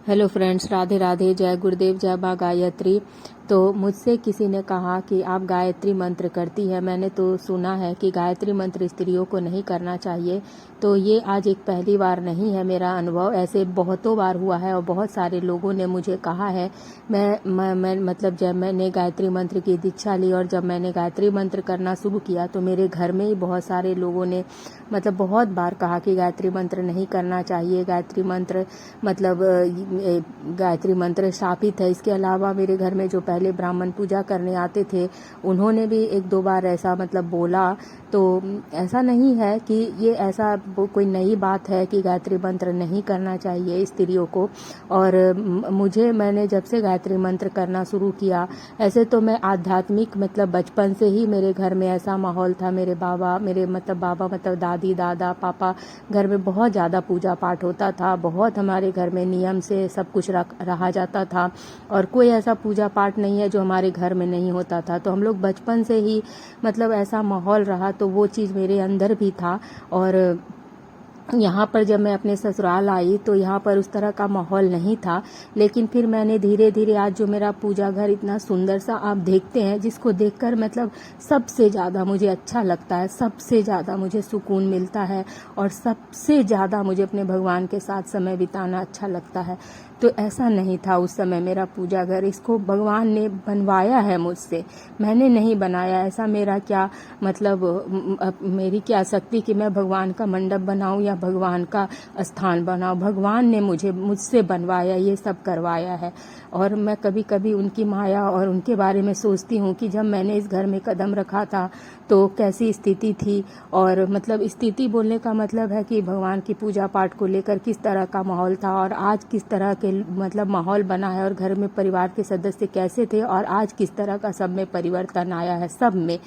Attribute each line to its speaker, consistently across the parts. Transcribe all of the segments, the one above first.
Speaker 1: Hello friends, Radhe Radhe. जय गुरुदेव, जय माँ गायत्री। तो मुझसे किसी ने कहा कि आप गायत्री मंत्र करती है। मैंने तो सुना है कि गायत्री मंत्र स्त्रियों को नहीं करना चाहिए। तो ये आज एक पहली बार नहीं है मेरा अनुभव, ऐसे बहुतों बार हुआ है और बहुत सारे लोगों ने मुझे कहा है। मैं मतलब जब मैंने गायत्री मंत्र की दीक्षा ली और जब मैंने गायत्री मंत्र करना शुरू किया तो मेरे घर में ही बहुत सारे लोगों ने मतलब बहुत बार कहा कि गायत्री मंत्र नहीं करना चाहिए, गायत्री मंत्र मतलब गायत्री मंत्र शापित है। इसके अलावा मेरे घर में जो पहले ब्राह्मण पूजा करने आते थे उन्होंने भी एक दो बार ऐसा मतलब बोला। तो ऐसा नहीं है कि ये ऐसा कोई नई बात है कि गायत्री मंत्र नहीं करना चाहिए स्त्रियों को। और मैंने जब से गायत्री मंत्र करना शुरू किया, ऐसे तो मैं आध्यात्मिक मतलब बचपन से ही मेरे घर में ऐसा माहौल था। मेरे बाबा मतलब दादी दादा पापा घर में बहुत ज़्यादा पूजा पाठ होता था। बहुत हमारे घर में नियम से सब कुछ रहा जाता था और कोई ऐसा पूजा पाठ नहीं है जो हमारे घर में नहीं होता था। तो हम लोग बचपन से ही मतलब ऐसा माहौल रहा, तो वो चीज़ मेरे अंदर भी था। और यहाँ पर जब मैं अपने ससुराल आई तो यहाँ पर उस तरह का माहौल नहीं था। लेकिन फिर मैंने धीरे धीरे आज जो मेरा पूजा घर इतना सुंदर सा आप देखते हैं, जिसको देखकर मतलब सबसे ज़्यादा मुझे अच्छा लगता है, सबसे ज़्यादा मुझे सुकून मिलता है और सबसे ज़्यादा मुझे अपने भगवान के साथ समय बिताना अच्छा लगता है। तो ऐसा नहीं था उस समय मेरा पूजा घर, इसको भगवान ने बनवाया है मुझसे, मैंने नहीं बनाया। ऐसा मेरा क्या मतलब मेरी क्या शक्ति कि मैं भगवान का मंडप बनाऊं या भगवान का स्थान बनाऊं। भगवान ने मुझसे बनवाया, ये सब करवाया है। और मैं कभी कभी उनकी माया और उनके बारे में सोचती हूँ कि जब मैंने इस घर में कदम रखा था तो कैसी स्थिति थी। और मतलब स्थिति बोलने का मतलब है कि भगवान की पूजा पाठ को लेकर किस तरह का माहौल था और आज किस तरह के मतलब माहौल बना है, और घर में परिवार के सदस्य कैसे थे और आज किस तरह का सब में परिवर्तन आया है सब में।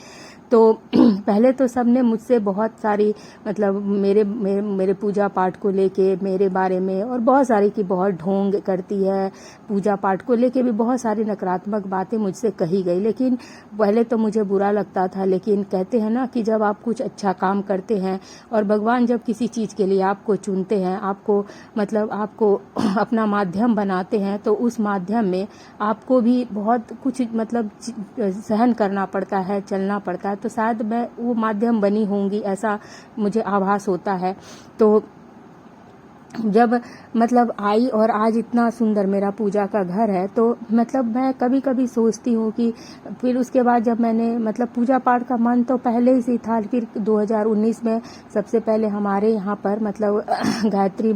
Speaker 1: तो पहले तो सबने मुझसे बहुत सारी मतलब मेरे पूजा पाठ को लेके मेरे बारे में और बहुत सारी की बहुत ढोंग करती है, पूजा पाठ को लेके भी बहुत सारी नकारात्मक बातें मुझसे कही गई। लेकिन पहले तो मुझे बुरा लगता था। लेकिन कहते हैं ना कि जब आप कुछ अच्छा काम करते हैं और भगवान जब किसी चीज़ के लिए आपको चुनते हैं, आपको मतलब आपको अपना माध्यम बनाते हैं, तो उस माध्यम में आपको भी बहुत कुछ मतलब सहन करना पड़ता है, चलना पड़ता है। तो शायद मैं वो माध्यम बनी होंगी, ऐसा मुझे आभास होता है। तो जब मतलब आई और आज इतना सुंदर मेरा पूजा का घर है, तो मतलब मैं कभी कभी सोचती हूँ कि फिर उसके बाद जब मैंने मतलब पूजा पाठ का मन तो पहले से था। फिर 2019 में सबसे पहले हमारे यहाँ पर मतलब गायत्री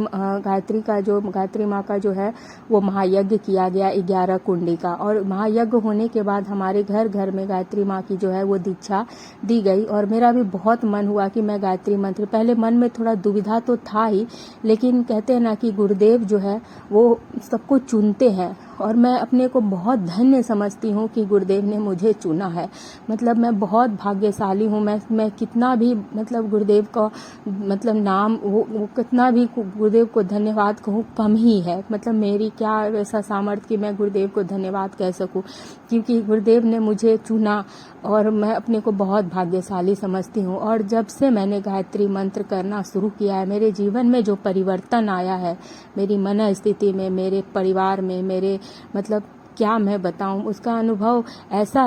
Speaker 1: माँ का जो है वो महायज्ञ किया गया 11 कुंडी का। और महायज्ञ होने के बाद हमारे घर घर में गायत्री माँ की जो है वो दीक्षा दी गई। और मेरा भी बहुत मन हुआ कि मैं गायत्री मंत्र, पहले मन में थोड़ा दुविधा तो था ही, लेकिन कहते हैं ना कि गुरुदेव जो है वो सबको चुनते हैं और मैं अपने को बहुत धन्य समझती हूँ कि गुरुदेव ने मुझे चुना है। मतलब मैं बहुत भाग्यशाली हूँ। मैं कितना भी मतलब गुरुदेव का मतलब नाम वो कितना भी गुरुदेव को धन्यवाद कहूँ कम ही है। मतलब मेरी क्या ऐसा सामर्थ्य कि मैं गुरुदेव को धन्यवाद कह सकूँ, क्योंकि गुरुदेव ने मुझे चुना और मैं अपने को बहुत भाग्यशाली समझती हूँ। और जब से मैंने गायत्री मंत्र करना शुरू किया है, मेरे जीवन में जो परिवर्तन आया है, मेरी मन स्थिति में, मेरे परिवार में, मेरे मतलब क्या मैं बताऊं, उसका अनुभव ऐसा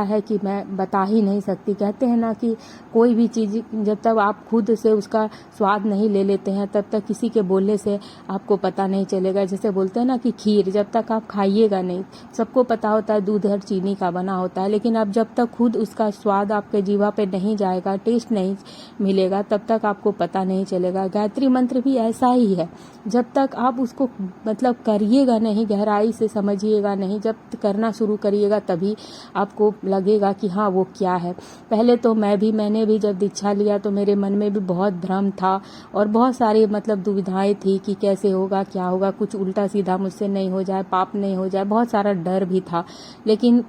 Speaker 1: है कि मैं बता ही नहीं सकती। कहते हैं ना कि कोई भी चीज़ जब तक आप खुद से उसका स्वाद नहीं ले लेते हैं तब तक किसी के बोलने से आपको पता नहीं चलेगा। जैसे बोलते हैं ना कि खीर जब तक आप खाइएगा नहीं, सबको पता होता है दूध और चीनी का बना होता है, लेकिन आप जब तक खुद उसका स्वाद आपके जीवा पे नहीं जाएगा, टेस्ट नहीं मिलेगा, तब तक आपको पता नहीं चलेगा। गायत्री मंत्र भी ऐसा ही है, जब तक आप उसको मतलब करिएगा नहीं, गहराई से समझिएगा नहीं, जब करना शुरू करिएगा तभी आपको लगेगा कि हाँ वो क्या है। पहले तो मैंने भी जब दीक्षा लिया तो मेरे मन में भी बहुत भ्रम था और बहुत सारी मतलब दुविधाएं थी कि कैसे होगा, क्या होगा, कुछ उल्टा सीधा मुझसे नहीं हो जाए, पाप नहीं हो जाए, बहुत सारा डर भी था। लेकिन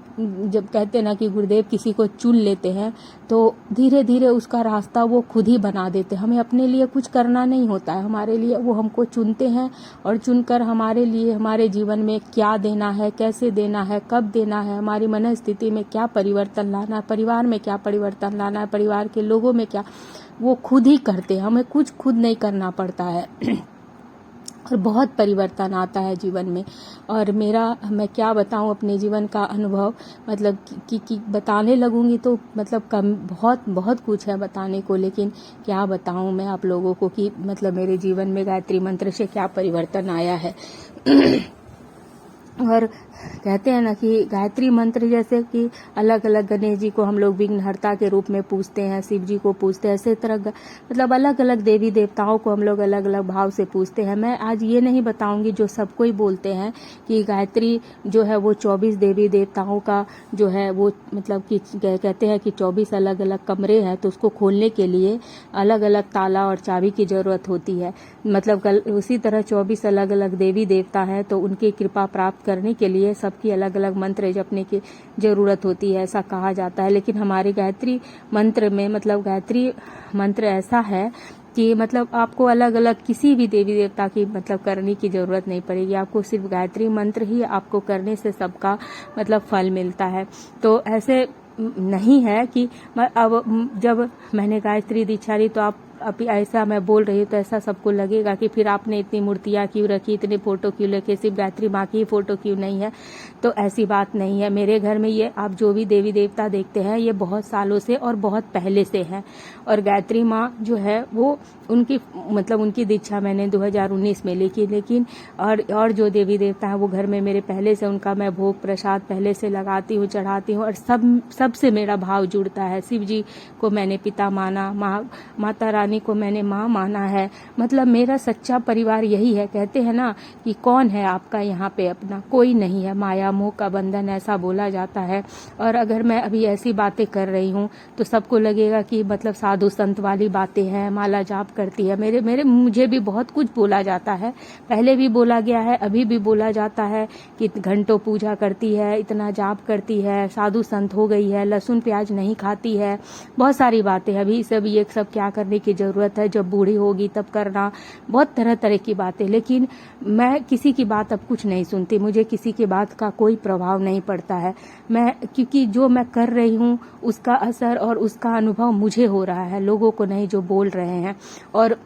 Speaker 1: जब कहते ना कि गुरुदेव किसी को चुन लेते हैं तो धीरे धीरे उसका रास्ता वो खुद ही बना देते हैं। हमें अपने लिए कुछ करना नहीं होता है, हमारे लिए वो हमको चुनते हैं और चुनकर हमारे लिए हमारे जीवन में क्या देना है, कैसे देना है, कब देना है, हमारी मन स्थिति में क्या परिवर्तन लाना है, परिवार में क्या परिवर्तन लाना है, परिवार के लोगों में क्या, वो खुद ही करते हैं। हमें कुछ खुद नहीं करना पड़ता है। और बहुत परिवर्तन आता है जीवन में। और मैं क्या बताऊं अपने जीवन का अनुभव, मतलब कि बताने लगूंगी तो मतलब कम बहुत कुछ है बताने को, लेकिन क्या बताऊं मैं आप लोगों को कि मतलब मेरे जीवन में गायत्री मंत्र से क्या परिवर्तन आया है। और कहते हैं ना कि गायत्री मंत्र जैसे कि अलग अलग गणेश जी को हम लोग विघ्नहर्ता के रूप में पूजते हैं, शिव जी को पूजते हैं, इसी तरह मतलब अलग अलग देवी देवताओं को हम लोग अलग अलग भाव से पूजते हैं। मैं आज ये नहीं बताऊंगी जो सबको ही बोलते हैं कि गायत्री जो है वो 24 देवी देवताओं का जो है वो मतलब कि कहते हैं कि 24 अलग अलग कमरे हैं, तो उसको खोलने के लिए अलग अलग ताला और चाबी की जरूरत होती है। मतलब उसी तरह 24 अलग अलग देवी देवता हैं, तो उनकी कृपा प्राप्त करने के लिए सबकी अलग अलग मंत्र जपने की जरूरत होती है, ऐसा कहा जाता है। लेकिन हमारे गायत्री मंत्र में मतलब गायत्री मंत्र ऐसा है कि मतलब आपको अलग अलग किसी भी देवी देवता की मतलब करने की जरूरत नहीं पड़ेगी, आपको सिर्फ गायत्री मंत्र ही आपको करने से सबका मतलब फल मिलता है। तो ऐसे नहीं है कि अब जब मैंने गायत्री दीक्षा ली तो आप अभी ऐसा मैं बोल रही हूँ तो ऐसा सबको लगेगा कि फिर आपने इतनी मूर्तियाँ क्यों रखी, इतने फोटो क्यों लेके, सिर्फ गायत्री माँ की ही फोटो क्यों नहीं है। तो ऐसी बात नहीं है। मेरे घर में ये आप जो भी देवी देवता देखते हैं ये बहुत सालों से और बहुत पहले से है। और गायत्री माँ जो है वो उनकी दीक्षा मैंने 2019 में ली, लेकिन और जो देवी देवता है वो घर में मेरे पहले से, उनका मैं भोग प्रसाद पहले से लगाती हूँ, चढ़ाती हूँ, और सबसे मेरा भाव जुड़ता है। शिव जी को मैंने पिता माना, माता रानी को मैंने माँ माना है। मतलब मेरा सच्चा परिवार यही है। कहते हैं ना कि कौन है आपका यहाँ पे अपना, कोई नहीं है, माया मोह का बंधन ऐसा बोला जाता है। और अगर मैं अभी ऐसी बातें कर रही हूँ तो सबको लगेगा कि मतलब साधु संत वाली बातें हैं, माला जाप करती है। मुझे भी बहुत कुछ बोला जाता है, पहले भी बोला गया है, अभी भी बोला जाता है कि घंटों पूजा करती है, इतना जाप करती है, साधु संत हो गई है, लहसुन प्याज नहीं खाती है, बहुत सारी बातें। अभी ये सब क्या करने की जरूरत है, जब बूढ़ी होगी तब करना, बहुत तरह तरह की बातें। लेकिन मैं किसी की बात अब कुछ नहीं सुनती, मुझे किसी की बात का कोई प्रभाव नहीं पड़ता है। क्योंकि जो मैं कर रही हूँ उसका असर और उसका अनुभव मुझे हो रहा है, लोगों को नहीं जो बोल रहे हैं। और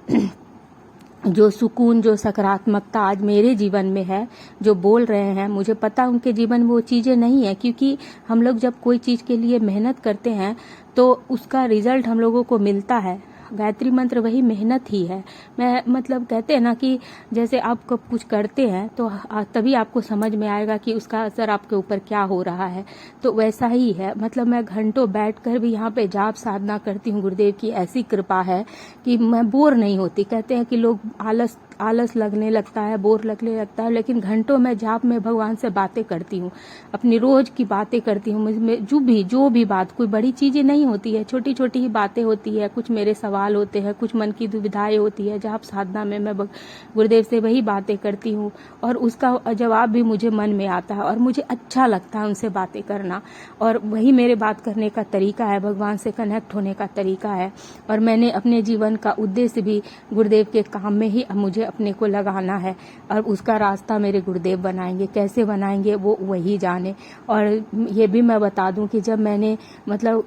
Speaker 1: जो सुकून, जो सकारात्मकता आज मेरे जीवन में है, जो बोल रहे हैं, मुझे पता उनके जीवन में वो चीजें नहीं है। क्योंकि हम लोग जब कोई चीज के लिए मेहनत करते हैं तो उसका रिजल्ट हम लोगों को मिलता है। गायत्री मंत्र वही मेहनत ही है। मैं मतलब कहते हैं ना कि जैसे आप कब कुछ करते हैं तो तभी आपको समझ में आएगा कि उसका असर आपके ऊपर क्या हो रहा है। तो वैसा ही है। मतलब मैं घंटों बैठकर भी यहाँ पे जाप साधना करती हूँ। गुरुदेव की ऐसी कृपा है कि मैं बोर नहीं होती। कहते हैं कि लोग आलस लगने लगता है, बोर लगने लगता है, लेकिन घंटों में जाप में भगवान से बातें करती हूँ, अपनी रोज की बातें करती हूँ। मुझमें जो भी बात, कोई बड़ी चीजें नहीं होती है, छोटी छोटी ही बातें होती है, कुछ मेरे सवाल होते हैं, कुछ मन की दुविधाएं होती है। जाप साधना में मैं गुरुदेव से वही बातें करती हूँ और उसका जवाब भी मुझे मन में आता है और मुझे अच्छा लगता है उनसे बातें करना। और वही मेरे बात करने का तरीका है, भगवान से कनेक्ट होने का तरीका है। और मैंने अपने जीवन का उद्देश्य भी गुरुदेव के काम में ही मुझे अपने को लगाना है और उसका रास्ता मेरे गुरुदेव बनाएंगे। कैसे बनाएंगे वो वही जाने। और ये भी मैं बता दूं कि जब मैंने मतलब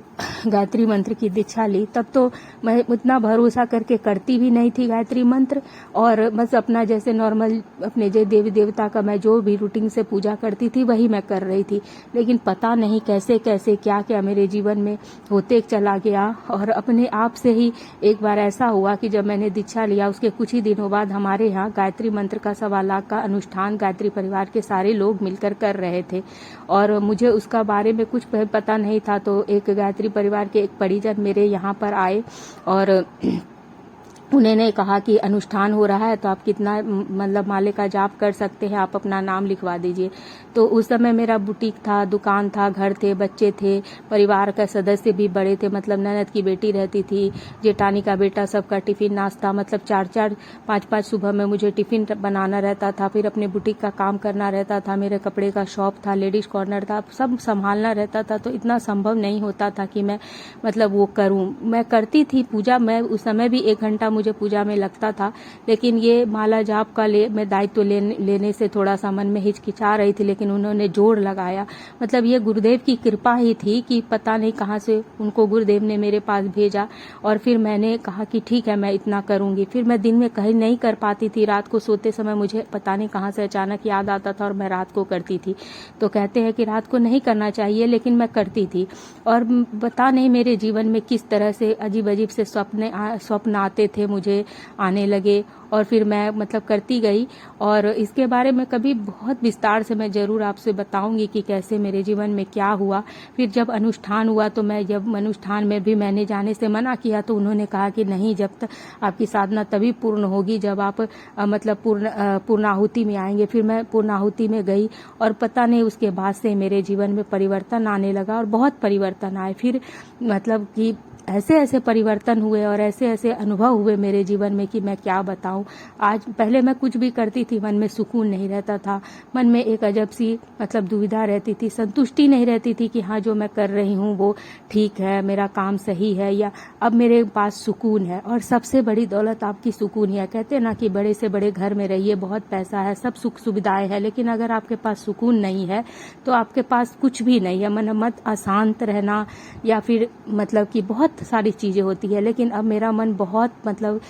Speaker 1: गायत्री मंत्र की दीक्षा ली तब तो मैं उतना भरोसा करके करती भी नहीं थी गायत्री मंत्र, और बस अपना जैसे नॉर्मल अपने देवी देवता का मैं जो भी रूटीन से पूजा करती थी वही मैं कर रही थी। लेकिन पता नहीं कैसे कैसे क्या क्या मेरे जीवन में होते चला गया। और अपने आप से ही एक बार ऐसा हुआ कि जब मैंने दीक्षा लिया उसके कुछ ही दिनों बाद हमारे यहाँ गायत्री मंत्र का 1.25 लाख का अनुष्ठान गायत्री परिवार के सारे लोग मिलकर कर रहे थे और मुझे उसका बारे में कुछ पता नहीं था। तो एक गायत्री परिवार के एक परिजन मेरे यहाँ पर आए और उन्होंने कहा कि अनुष्ठान हो रहा है तो आप कितना मतलब माले का जाप कर सकते हैं, आप अपना नाम लिखवा दीजिए। तो उस समय मेरा बुटीक था, दुकान था, घर थे, बच्चे थे, परिवार का सदस्य भी बड़े थे। मतलब ननद की बेटी रहती थी, जेठानी का बेटा, सबका टिफिन नाश्ता, मतलब 4-4 5-5 सुबह में मुझे टिफिन बनाना रहता था। फिर अपने बुटीक का काम करना रहता था, मेरे कपड़े का शॉप था, लेडीज कॉर्नर था, सब संभालना रहता था। तो इतना संभव नहीं होता था कि मैं मतलब वो करूं। मैं करती थी पूजा, मैं उस समय भी 1 घंटा मुझे पूजा में लगता था, लेकिन ये माला जाप का मैं दायित्व लेने से थोड़ा सा मन में हिचकिचा रही थी, लेकिन उन्होंने जोर लगाया। मतलब ये गुरुदेव की कृपा ही थी कि पता नहीं कहाँ से उनको गुरुदेव ने मेरे पास भेजा, और फिर मैंने कहा कि ठीक है मैं इतना करूंगी। फिर मैं दिन में कहीं नहीं कर पाती थी, रात को सोते समय मुझे पता नहीं कहाँ से अचानक याद आता था और मैं रात को करती थी। तो कहते हैं कि रात को नहीं करना चाहिए, लेकिन मैं करती थी, और पता नहीं मेरे जीवन में किस तरह से अजीब अजीब से स्वप्न आते थे, मुझे आने लगे, और फिर मैं मतलब करती गई। और इसके बारे में कभी बहुत विस्तार से मैं जरूर आपसे बताऊंगी कि कैसे मेरे जीवन में क्या हुआ। फिर जब अनुष्ठान हुआ तो जब अनुष्ठान में भी मैंने जाने से मना किया, तो उन्होंने कहा कि नहीं, जब तक आपकी साधना तभी पूर्ण होगी जब आप मतलब पूर्णाहुति में आएंगे। फिर मैं पूर्णाहुति में गई, और पता नहीं उसके बाद से मेरे जीवन में परिवर्तन आने लगा, और बहुत परिवर्तन आए। फिर मतलब कि ऐसे ऐसे परिवर्तन हुए और ऐसे ऐसे अनुभव हुए मेरे जीवन में कि मैं क्या बताऊं। आज पहले मैं कुछ भी करती थी, मन में सुकून नहीं रहता था, मन में एक अजब सी मतलब दुविधा रहती थी, संतुष्टि नहीं रहती थी कि हाँ जो मैं कर रही हूँ वो ठीक है, मेरा काम सही है, या अब मेरे पास सुकून है। और सबसे बड़ी दौलत आपकी सुकून ही है। कहते हैं ना कि बड़े से बड़े घर में रहिए, बहुत पैसा है, सब सुख सुविधाएं हैं, लेकिन अगर आपके पास सुकून नहीं है तो आपके पास कुछ भी नहीं है। मन अशांत रहना, या फिर मतलब कि बहुत सारी चीजें होती है। लेकिन अब मेरा मन बहुत मतलब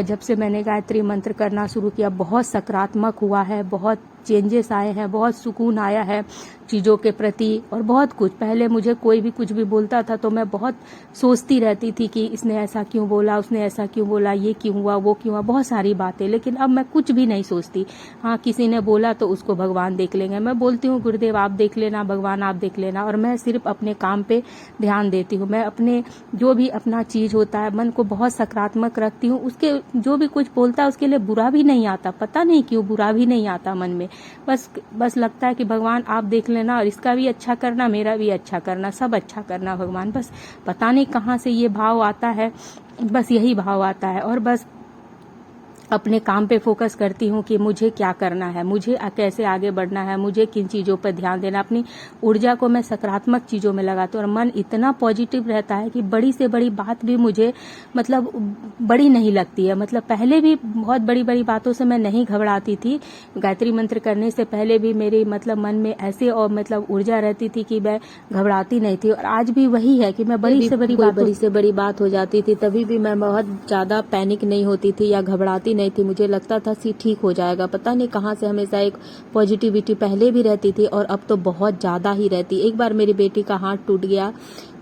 Speaker 1: जब से मैंने गायत्री मंत्र करना शुरू किया, बहुत सकारात्मक हुआ है, बहुत चेंजेस आए हैं, बहुत सुकून आया है चीज़ों के प्रति, और बहुत कुछ। पहले मुझे कोई भी कुछ भी बोलता था तो मैं बहुत सोचती रहती थी कि इसने ऐसा क्यों बोला, उसने ऐसा क्यों बोला, ये क्यों हुआ, वो क्यों हुआ, बहुत सारी बातें। लेकिन अब मैं कुछ भी नहीं सोचती। हाँ, किसी ने बोला तो उसको भगवान देख लेंगे, मैं बोलती हूँ गुरुदेव आप देख लेना, भगवान आप देख लेना, और मैं सिर्फ अपने काम पे ध्यान देती हूँ। मैं अपने जो भी अपना चीज होता है मन को बहुत सकारात्मक रखती हूँ। उसके जो भी कुछ बोलता है उसके लिए बुरा भी नहीं आता, पता नहीं क्यों बुरा भी नहीं आता मन में। बस लगता है कि भगवान आप देख लेना, और इसका भी अच्छा करना, मेरा भी अच्छा करना, सब अच्छा करना भगवान। बस पता नहीं कहाँ से ये भाव आता है, बस यही भाव आता है। और बस अपने काम पे फोकस करती हूँ कि मुझे क्या करना है, मुझे कैसे आगे बढ़ना है, मुझे किन चीज़ों पर ध्यान देना। अपनी ऊर्जा को मैं सकारात्मक चीज़ों में लगाती हूँ, और मन इतना पॉजिटिव रहता है कि बड़ी से बड़ी बात भी मुझे मतलब बड़ी नहीं लगती है। मतलब पहले भी बहुत बड़ी बड़ी बातों से मैं नहीं घबराती थी। गायत्री मंत्र करने से पहले भी मेरे मतलब मन में ऐसे और मतलब ऊर्जा रहती थी कि मैं घबराती नहीं थी। और आज भी वही है कि मैं बड़ी से बड़ी बात हो जाती थी तभी भी मैं बहुत ज़्यादा पैनिक नहीं होती थी या घबराती नहीं थी। मुझे लगता था कि ठीक हो जाएगा। पता नहीं कहाँ से हमेशा एक पॉजिटिविटी पहले भी रहती थी और अब तो बहुत ज़्यादा ही रहती। एक बार मेरी बेटी का हाथ टूट गया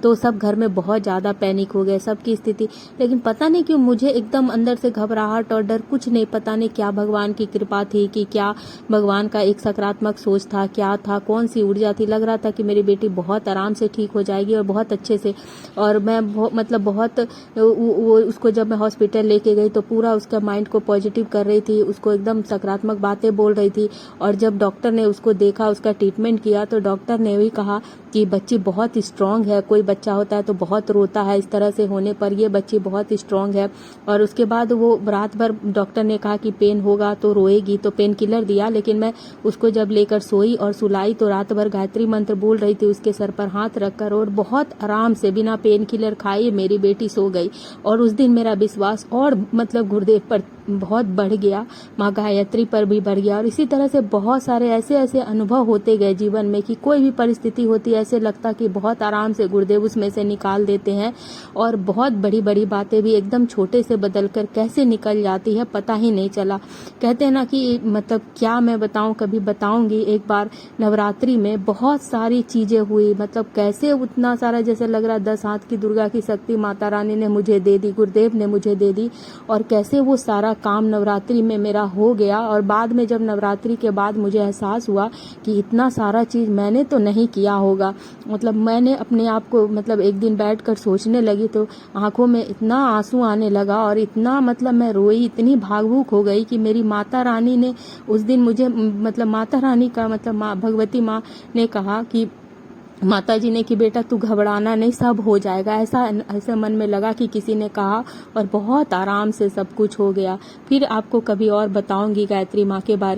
Speaker 1: तो सब घर में बहुत ज़्यादा पैनिक हो गए, सबकी स्थिति। लेकिन पता नहीं क्यों मुझे एकदम अंदर से घबराहट और डर कुछ नहीं, पता नहीं क्या भगवान की कृपा थी कि क्या भगवान का एक सकारात्मक सोच था, क्या था, कौन सी ऊर्जा थी। लग रहा था कि मेरी बेटी बहुत आराम से ठीक हो जाएगी और बहुत अच्छे से। और मैं मतलब बहुत वो उसको जब मैं हॉस्पिटल लेके गई तो पूरा उसका माइंड को पॉजिटिव कर रही थी, उसको एकदम सकारात्मक बातें बोल रही थी। और जब डॉक्टर ने उसको देखा, उसका ट्रीटमेंट किया, तो डॉक्टर ने भी कहा कि बच्ची बहुत स्ट्रांग है। कोई बच्चा होता है तो बहुत रोता है इस तरह से होने पर, ये बच्ची बहुत स्ट्रांग है। और उसके बाद वो रात भर डॉक्टर ने कहा कि पेन होगा तो रोएगी, तो पेन किलर दिया। लेकिन मैं उसको जब लेकर सोई और सुलाई तो रात भर गायत्री मंत्र बोल रही थी उसके सर पर हाथ रखकर, और बहुत आराम से बिना पेन किलर खाए मेरी बेटी सो गई। और उस दिन मेरा विश्वास और मतलब गुरुदेव पर बहुत बढ़ गया, माँ गायत्री पर भी बढ़ गया। और इसी तरह से बहुत सारे ऐसे ऐसे अनुभव होते गए जीवन में कि कोई भी परिस्थिति होती है ऐसे लगता कि बहुत आराम से गुरुदेव उसमें से निकाल देते हैं। और बहुत बड़ी बड़ी बातें भी एकदम छोटे से बदलकर कैसे निकल जाती है पता ही नहीं चला। कहते हैं ना कि मतलब क्या मैं बताऊं, कभी बताऊंगी। एक बार नवरात्रि में बहुत सारी चीजें हुई, मतलब कैसे उतना सारा जैसे लग रहा 10 हाथ की दुर्गा की शक्ति माता रानी ने मुझे दे दी, गुरुदेव ने मुझे दे दी। और कैसे वो सारा काम नवरात्रि में मेरा हो गया। और बाद में जब नवरात्रि के बाद मुझे एहसास हुआ कि इतना सारा चीज मैंने तो नहीं किया होगा। मतलब मैंने अपने आप को मतलब एक दिन बैठकर सोचने लगी तो आंखों में इतना आंसू आने लगा और इतना मतलब मैं रोई, इतनी भावुक हो गई कि मेरी माता रानी ने उस दिन मुझे मतलब माता रानी का मतलब माँ भगवती माँ ने कहा कि माता जी ने कि बेटा तू घबराना नहीं, सब हो जाएगा। ऐसा मन में लगा कि किसी ने कहा, और बहुत आराम से सब कुछ हो गया। फिर आपको कभी और बताऊंगी गायत्री माँ के बारे